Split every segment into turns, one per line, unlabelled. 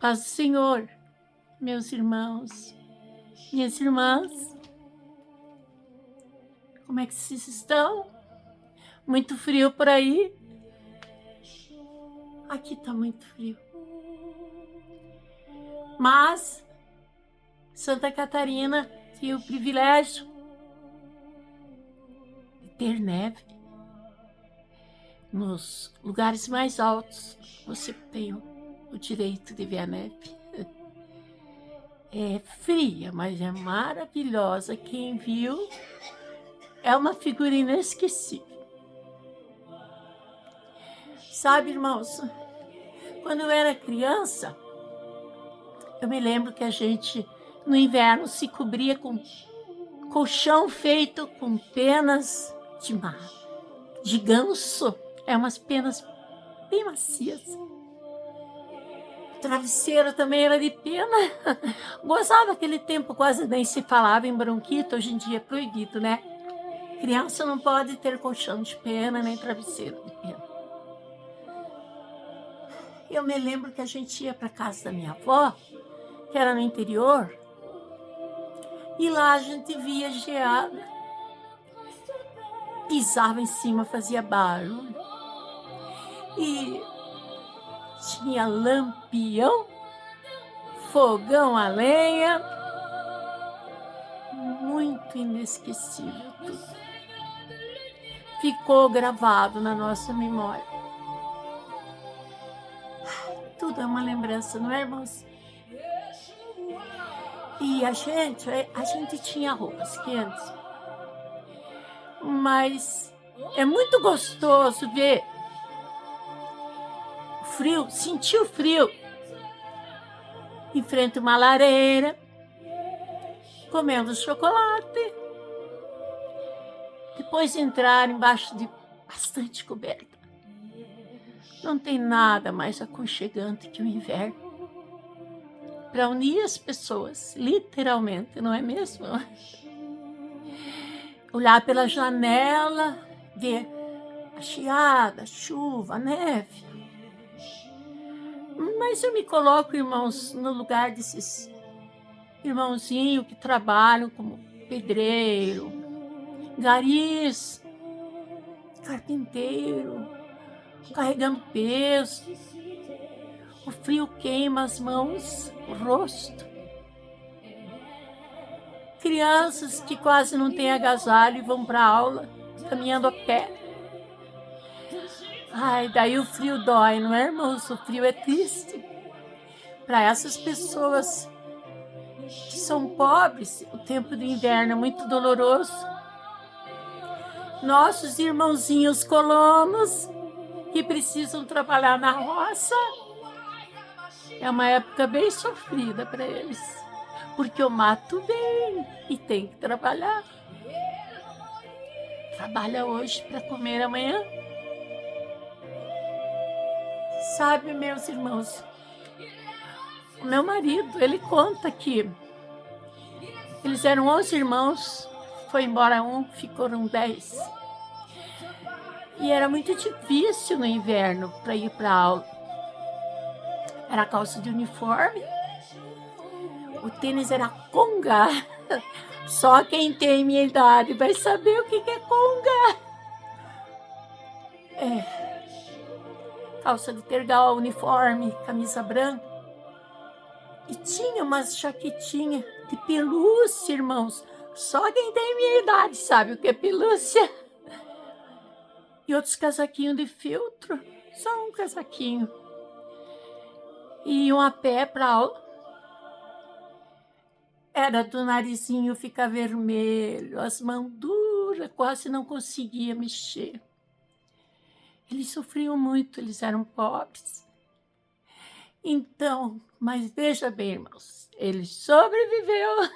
Paz do Senhor, meus irmãos, minhas irmãs. Como é que vocês estão? Muito frio por aí? Aqui tá muito frio. Mas Santa Catarina tem o privilégio de ter neve. Nos lugares mais altos, você tem o direito de ver a neve. É fria, mas é maravilhosa. Quem viu é uma figura inesquecível. Sabe, irmãos, quando eu era criança, eu me lembro que a gente, no inverno, se cobria com colchão feito com penas de ganso. Umas penas bem macias. O travesseiro também era de pena. Gozava aquele tempo, quase nem se falava em bronquite. Hoje em dia é proibido, né? Criança não pode ter colchão de pena, nem travesseiro de pena. Eu me lembro que a gente ia para casa da minha avó, que era no interior, e lá a gente via geada. Pisava em cima, fazia barulho. E tinha lampião, fogão a lenha, muito inesquecível tudo. Ficou gravado na nossa memória. Tudo é uma lembrança, não é, irmãos? E a gente tinha roupas quentes, mas é muito gostoso ver o frio, sentir o frio em frente a uma lareira, comendo chocolate, depois entrar embaixo de bastante coberta. Não tem nada mais aconchegante que o inverno para unir as pessoas, literalmente, não é mesmo? Olhar pela janela, ver a geada, a chuva, a neve. Mas eu me coloco, irmãos, no lugar desses irmãozinhos que trabalham como pedreiro, garis, carpinteiro, carregando peso. O frio queima as mãos, o rosto. Crianças que quase não têm agasalho e vão para a aula, caminhando a pé. Ai, daí o frio dói, não é, irmãos? O frio é triste. Para essas pessoas que são pobres, o tempo do inverno é muito doloroso. Nossos irmãozinhos colonos que precisam trabalhar na roça, é uma época bem sofrida para eles, porque o mato vem e tem que trabalhar. Trabalha hoje para comer amanhã. Sabe, meus irmãos, o meu marido, ele conta que eles eram 11 irmãos, foi embora um, ficaram 10. E era muito difícil no inverno para ir para a aula. Era calça de uniforme, o tênis era conga. Só quem tem minha idade vai saber o que é conga. Calça de tergal, uniforme, camisa branca. E tinha umas jaquetinhas de pelúcia, irmãos. Só quem tem minha idade sabe o que é pelúcia. E outros casaquinhos de feltro. Só um casaquinho. E iam a pé para aula. Era do narizinho ficar vermelho, as mãos duras, quase não conseguia mexer. Eles sofriam muito, eles eram pobres. Então, mas veja bem, irmãos, ele sobreviveu.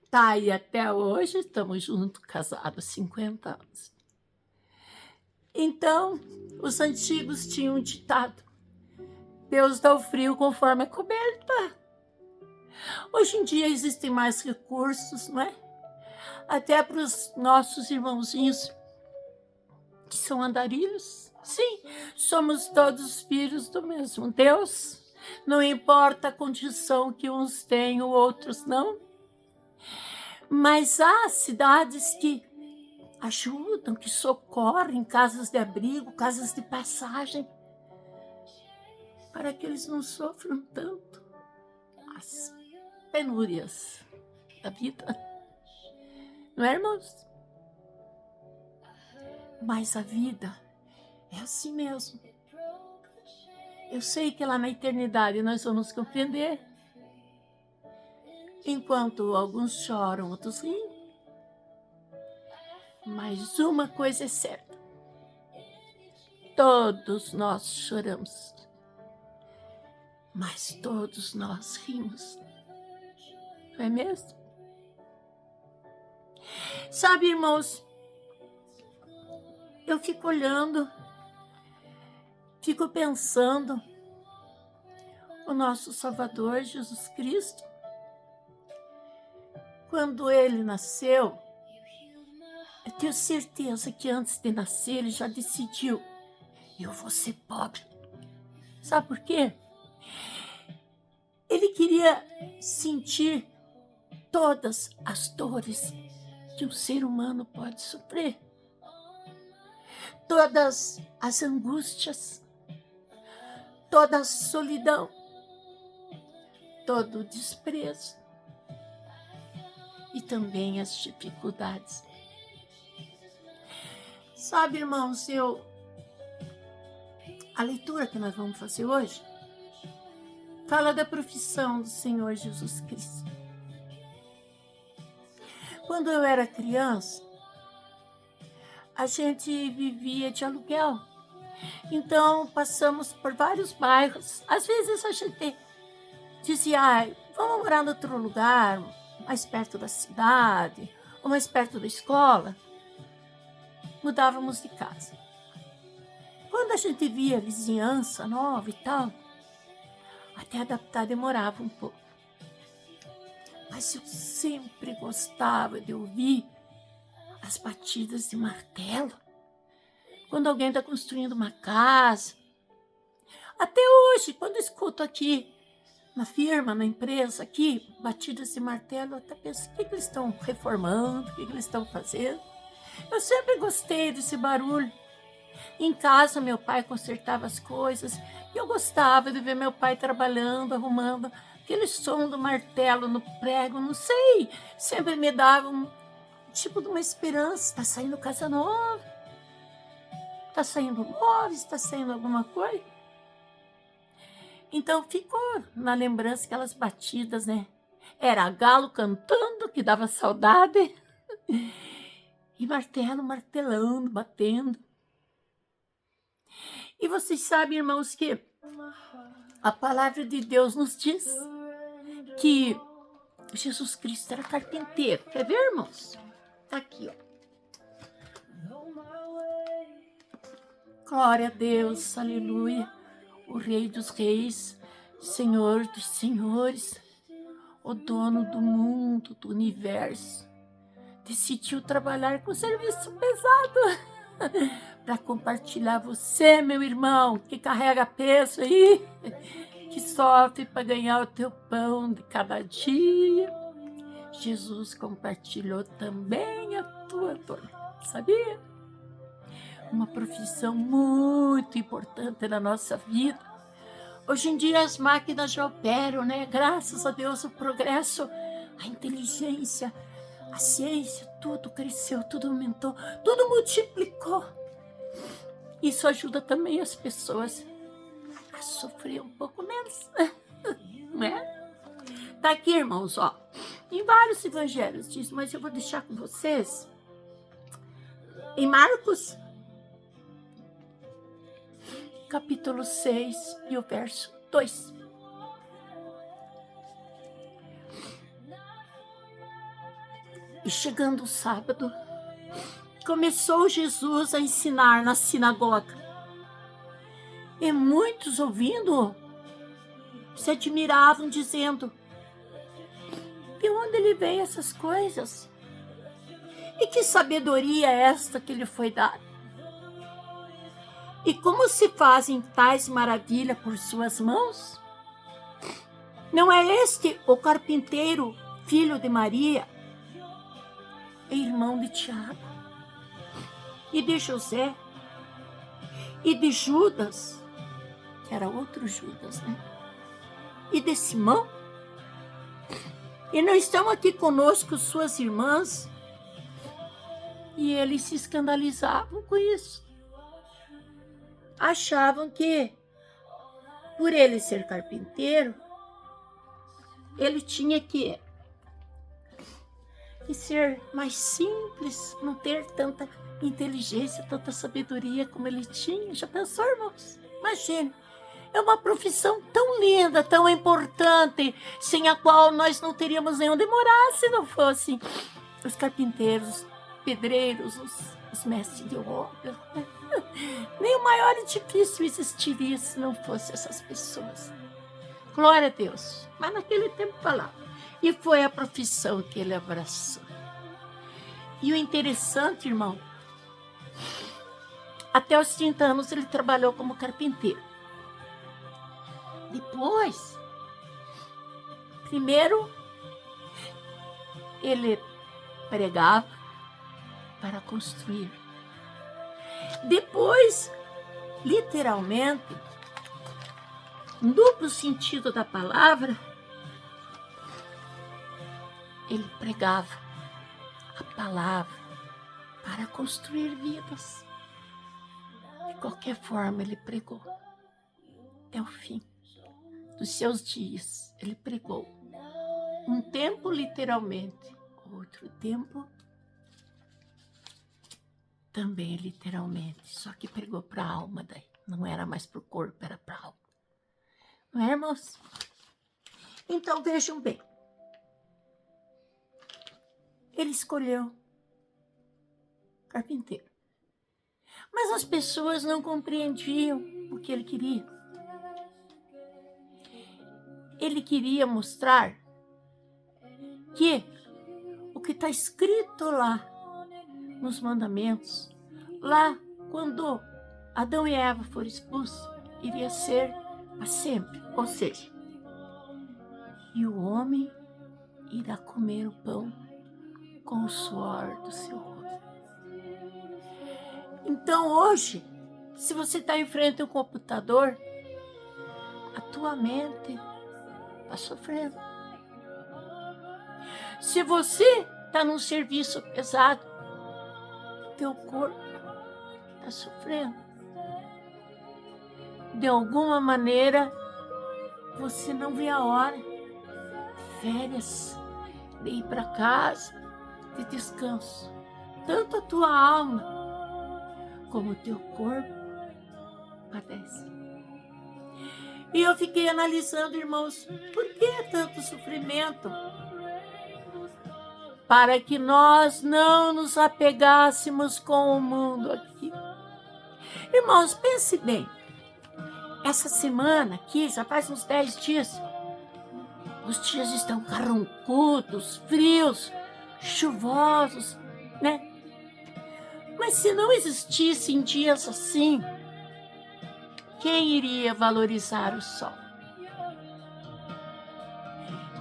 Tá aí até hoje, estamos juntos, casados, 50 anos. Então, os antigos tinham um ditado: Deus dá o frio conforme a coberta. Hoje em dia existem mais recursos, não é? Até para os nossos irmãozinhos que são andarilhos. Sim, somos todos filhos do mesmo Deus. Não importa a condição que uns têm, outros não. Mas há cidades que ajudam, que socorrem, casas de abrigo, casas de passagem, para que eles não sofram tanto as penúrias da vida. Não é, irmãos? Mas a vida é assim mesmo. Eu sei que lá na eternidade nós vamos compreender. Enquanto alguns choram, outros riem. Mas uma coisa é certa. Todos nós choramos. Mas todos nós rimos. Não é mesmo? Sabe, irmãos, eu fico olhando, fico pensando, o nosso Salvador Jesus Cristo, quando ele nasceu, eu tenho certeza que antes de nascer ele já decidiu, eu vou ser pobre. Sabe por quê? Ele queria sentir todas as dores que um ser humano pode sofrer. Todas as angústias, toda a solidão, todo o desprezo e também as dificuldades. Sabe, irmãos, a leitura que nós vamos fazer hoje fala da profissão do Senhor Jesus Cristo. Quando eu era criança, a gente vivia de aluguel. Então, passamos por vários bairros. Às vezes a gente dizia, vamos morar em outro lugar, mais perto da cidade, ou mais perto da escola. Mudávamos de casa. Quando a gente via vizinhança nova e tal, até adaptar demorava um pouco. Mas eu sempre gostava de ouvir as batidas de martelo. Quando alguém está construindo uma casa. Até hoje, quando eu escuto aqui na firma, na empresa, aqui, batidas de martelo, eu até penso, o que eles estão reformando, o que eles estão fazendo? Eu sempre gostei desse barulho. Em casa, meu pai consertava as coisas e eu gostava de ver meu pai trabalhando, arrumando. Aquele som do martelo no prego, não sei, sempre me dava um tipo de uma esperança. Está saindo casa nova, está saindo móveis, está saindo alguma coisa. Então ficou na lembrança aquelas batidas, né? Era galo cantando, que dava saudade, e martelo martelando, batendo. E vocês sabem, irmãos, que a palavra de Deus nos diz que Jesus Cristo era carpinteiro. Quer ver, irmãos? Tá aqui, ó. Glória a Deus, aleluia. O Rei dos Reis, Senhor dos Senhores, o dono do mundo, do universo, decidiu trabalhar com serviço pesado para compartilhar você, meu irmão, que carrega peso aí, que sofre para ganhar o teu pão de cada dia. Jesus compartilhou também a tua dor, sabia? Uma profissão muito importante na nossa vida. Hoje em dia as máquinas já operam, né? Graças a Deus o progresso, a inteligência, a ciência, tudo cresceu, tudo aumentou, tudo multiplicou. Isso ajuda também as pessoas a sofrer um pouco menos, não é? Tá aqui, irmãos, ó. Em vários evangelhos diz, mas eu vou deixar com vocês. Em Marcos, capítulo 6 e o verso 2. E chegando o sábado, começou Jesus a ensinar na sinagoga. E muitos ouvindo se admiravam, dizendo, de onde ele veio essas coisas? E que sabedoria é esta que lhe foi dada? E como se fazem tais maravilhas por suas mãos? Não é este o carpinteiro, filho de Maria, irmão de Tiago, e de José, e de Judas, que era outro Judas, né? E de Simão? E não estão aqui conosco suas irmãs? E eles se escandalizavam com isso. Achavam que, por ele ser carpinteiro, ele tinha que ser mais simples, não ter tanta inteligência, tanta sabedoria como ele tinha. Já pensou, irmãos? Imagine, é uma profissão tão linda, tão importante, sem a qual nós não teríamos nem onde morar se não fossem os carpinteiros, os pedreiros, os mestres de obra. Nem o maior edifício existiria se não fosse essas pessoas. Glória a Deus. Mas naquele tempo falava. E foi a profissão que ele abraçou. E o interessante, irmão, até os 30 anos ele trabalhou como carpinteiro. Depois, primeiro, ele pregava para construir. Depois, literalmente, no duplo sentido da palavra, ele pregava a palavra para construir vidas. De qualquer forma, ele pregou até o fim dos seus dias. Ele pregou um tempo literalmente, outro tempo também literalmente, só que pregou para a alma daí. Não era mais para o corpo, era para a alma. Não é, irmãos? Então vejam bem. Ele escolheu carpinteiro. Mas as pessoas não compreendiam o que ele queria. Ele queria mostrar que o que está escrito lá nos mandamentos, lá quando Adão e Eva foram expulsos, iria ser para sempre. Ou seja, e o homem irá comer o pão com o suor do seu rosto. Então hoje, se você está em frente ao computador, a tua mente está sofrendo. Se você está num serviço pesado, teu corpo está sofrendo. De alguma maneira, você não vê a hora de férias, de ir para casa, de descanso. Tanto a tua alma como o teu corpo padece. E eu fiquei analisando, irmãos, por que tanto sofrimento? Para que nós não nos apegássemos com o mundo aqui. Irmãos, pense bem. Essa semana aqui, já faz uns 10 dias, os dias estão carrancudos, frios, chuvosos, né? Mas se não existissem dias assim, quem iria valorizar o sol?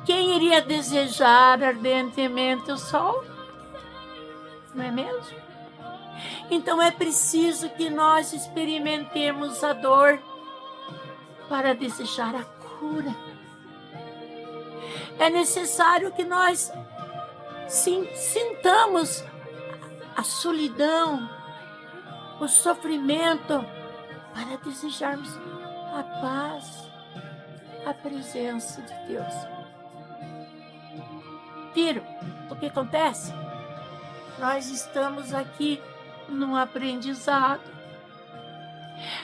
Quem iria desejar ardentemente o sol? Não é mesmo? Então é preciso que nós experimentemos a dor para desejar a cura. É necessário que nós sintamos a solidão, o sofrimento, para desejarmos a paz, a presença de Deus. Viram o que acontece? Nós estamos aqui num aprendizado.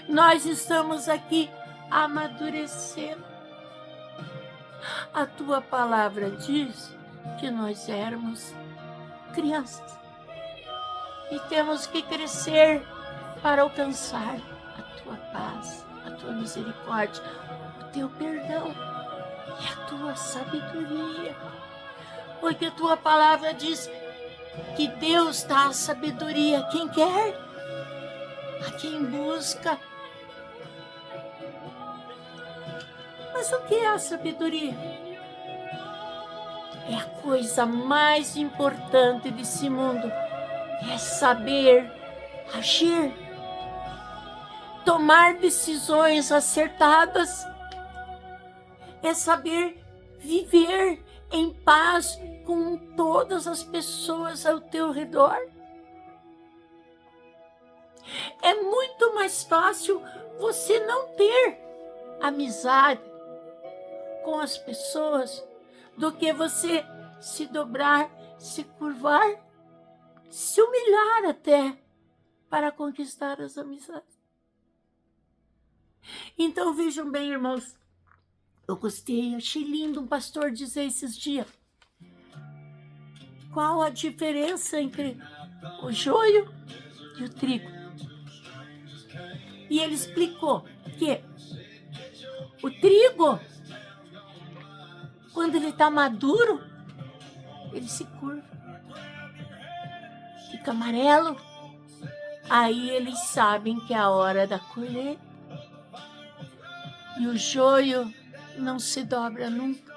Nós estamos aqui amadurecendo. A tua palavra diz que nós éramos crianças e temos que crescer para alcançar a tua paz, a tua misericórdia, o teu perdão e a tua sabedoria. Porque a tua palavra diz que Deus dá a sabedoria a quem quer, a quem busca. Mas o que é a sabedoria? É a coisa mais importante desse mundo. É saber agir, tomar decisões acertadas, é saber viver em paz com todas as pessoas ao teu redor. É muito mais fácil você não ter amizade com as pessoas do que você se dobrar, se curvar, se humilhar até para conquistar as amizades. Então vejam bem, irmãos, eu gostei, achei lindo um pastor dizer esses dias qual a diferença entre o joio e o trigo. E ele explicou que o trigo, quando ele está maduro, ele se curva, fica amarelo. Aí eles sabem que é a hora da colheita. E o joio não se dobra nunca.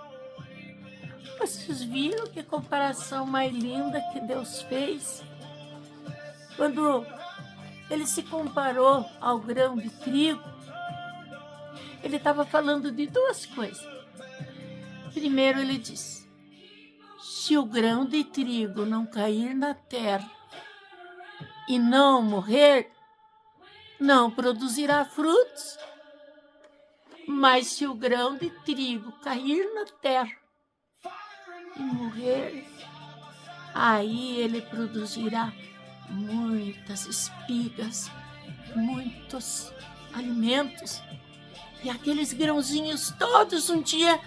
Vocês viram que comparação mais linda que Deus fez? Quando ele se comparou ao grão de trigo, ele estava falando de duas coisas. Primeiro ele disse, se o grão de trigo não cair na terra e não morrer, não produzirá frutos. Mas se o grão de trigo cair na terra e morrer, aí ele produzirá muitas espigas, muitos alimentos. E aqueles grãozinhos todos um dia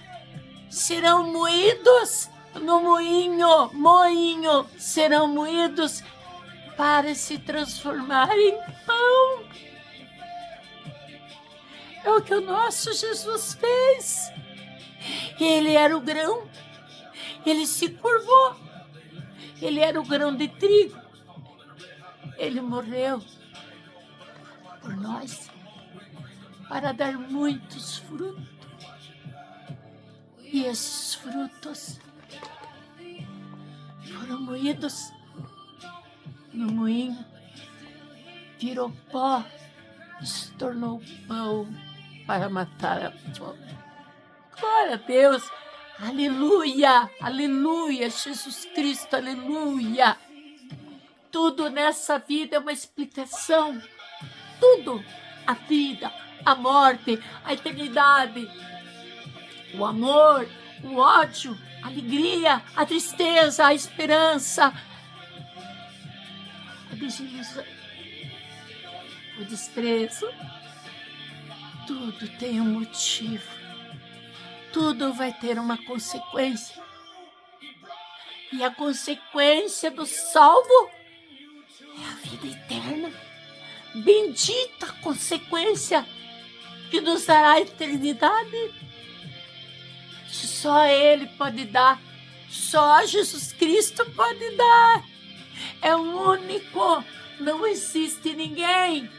serão moídos no moinho, serão moídos para se transformar em pão. É o que o nosso Jesus fez. Ele era o grão, ele se curvou, ele era o grão de trigo, ele morreu por nós para dar muitos frutos. E esses frutos foram moídos no moinho, virou pó e se tornou pão para matar a fome. Glória a Deus, aleluia, aleluia, Jesus Cristo, aleluia. Tudo nessa vida é uma explicação, tudo, a vida, a morte, a eternidade, o amor, o ódio, a alegria, a tristeza, a esperança, a desilusão, o desprezo. Tudo tem um motivo, tudo vai ter uma consequência. E a consequência do salvo é a vida eterna. Bendita consequência que nos dará a eternidade. Só Ele pode dar, só Jesus Cristo pode dar. É o único, não existe ninguém.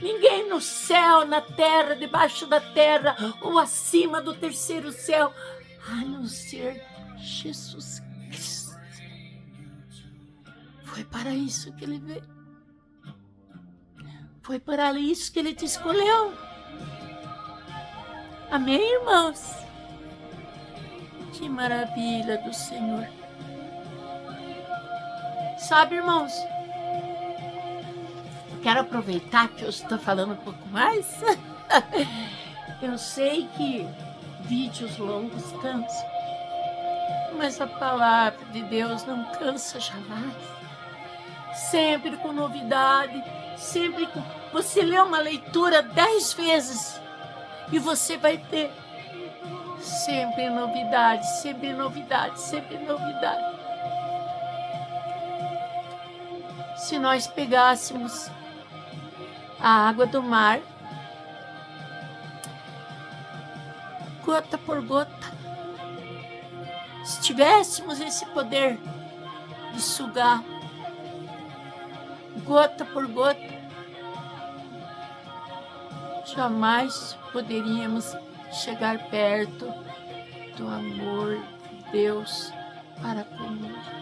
Ninguém no céu, na terra, debaixo da terra ou acima do terceiro céu, a não ser Jesus Cristo. Foi para isso que Ele veio. Foi para isso que Ele te escolheu. Amém, irmãos? Que maravilha do Senhor. Sabe, irmãos, quero aproveitar que eu estou falando um pouco mais. Eu sei que vídeos longos cansam, mas a palavra de Deus não cansa jamais. Sempre com novidade, sempre com... Você lê uma leitura 10 vezes e você vai ter sempre novidade, sempre novidade, sempre novidade. Se nós pegássemos a água do mar, gota por gota, se tivéssemos esse poder de sugar, gota por gota, jamais poderíamos chegar perto do amor de Deus para conosco.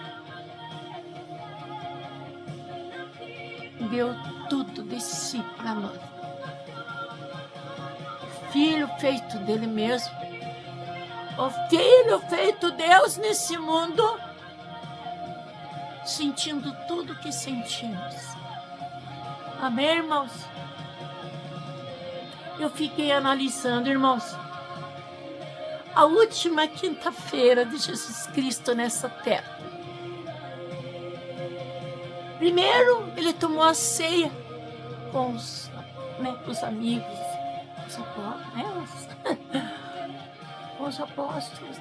Deu tudo de si para nós. Filho feito dele mesmo, o Filho feito Deus nesse mundo, sentindo tudo que sentimos. Amém, irmãos? Eu fiquei analisando, irmãos, a última quinta-feira de Jesus Cristo nessa terra. Primeiro, ele tomou a ceia com os amigos, os apóstolos,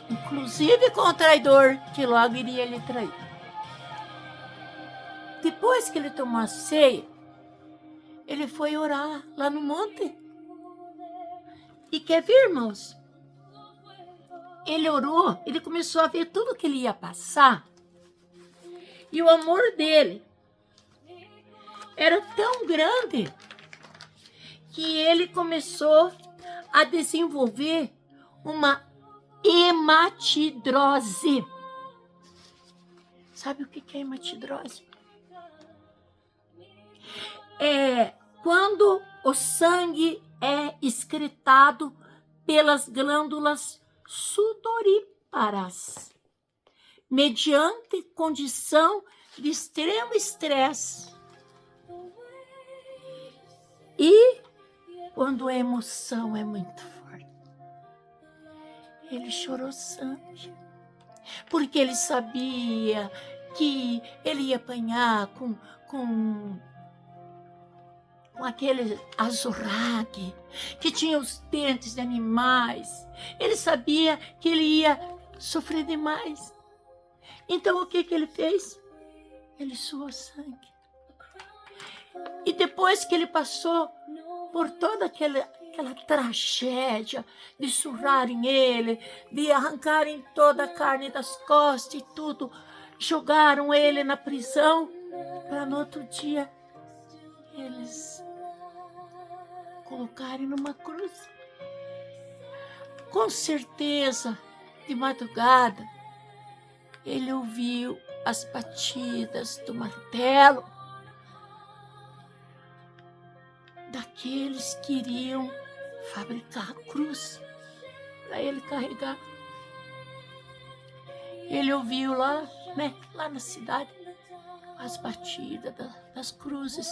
inclusive com o traidor, que logo iria lhe trair. Depois que ele tomou a ceia, ele foi orar lá no monte. E quer ver, irmãos? Ele orou, ele começou a ver tudo que ele ia passar. E o amor dele era tão grande que ele começou a desenvolver uma hematidrose. Sabe o que é hematidrose? É quando o sangue é excretado pelas glândulas sudoríparas, mediante condição de extremo estresse. E quando a emoção é muito forte, ele chorou sangue, porque ele sabia que ele ia apanhar com aquele azorrague, que tinha os dentes de animais. Ele sabia que ele ia sofrer demais. Então, o que ele fez? Ele suou sangue. E depois que ele passou por toda aquela tragédia de surrarem ele, de arrancarem toda a carne das costas e tudo, jogaram ele na prisão, para no outro dia eles colocarem numa cruz. Com certeza, de madrugada, ele ouviu as batidas do martelo daqueles que iriam fabricar a cruz para ele carregar. Ele ouviu lá na cidade, as batidas das cruzes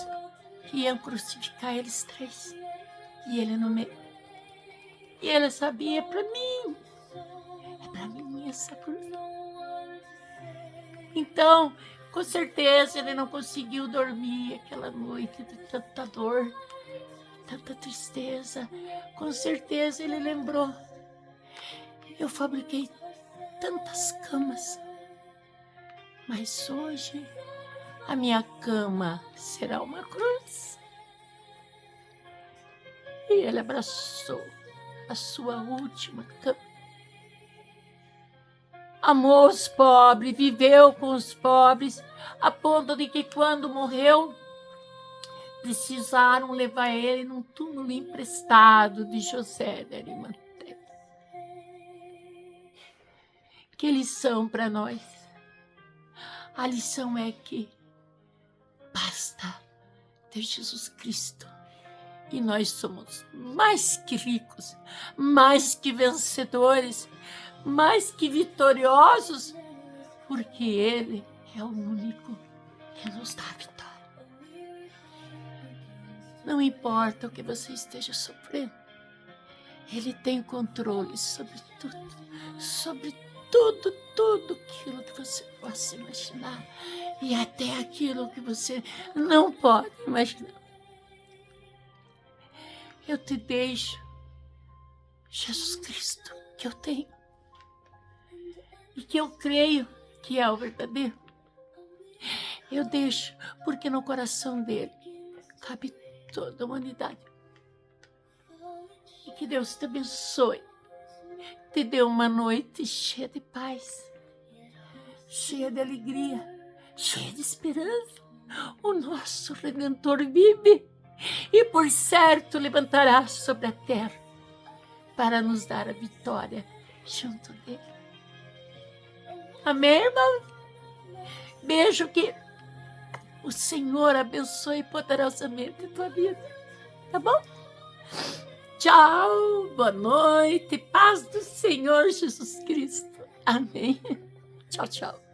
que iam crucificar eles três. E ele no meio. E ele sabia, é para mim essa cruz. Então, com certeza, ele não conseguiu dormir aquela noite de tanta dor, tanta tristeza. Com certeza ele lembrou: eu fabriquei tantas camas, mas hoje a minha cama será uma cruz. E ele abraçou a sua última cama. Amou os pobres, viveu com os pobres, a ponto de que quando morreu, precisaram levar ele num túmulo emprestado de José de Arimateia. Que lição para nós? A lição é que basta ter Jesus Cristo e nós somos mais que ricos, mais que vencedores, mais que vitoriosos, porque Ele é o único que nos dá a vitória. Não importa o que você esteja sofrendo, Ele tem controle sobre tudo aquilo que você possa imaginar e até aquilo que você não pode imaginar. Eu te deixo Jesus Cristo, que eu tenho e que eu creio que é o verdadeiro. Eu deixo porque no coração dele cabe toda a humanidade. E que Deus te abençoe, te dê uma noite cheia de paz, cheia de alegria, cheia de esperança. O nosso Redentor vive. e por certo levantará sobre a terra para nos dar a vitória junto dele. Amém, irmão? Beijo, que o Senhor abençoe poderosamente a tua vida, tá bom? Tchau, boa noite, paz do Senhor Jesus Cristo. Amém. Tchau, tchau.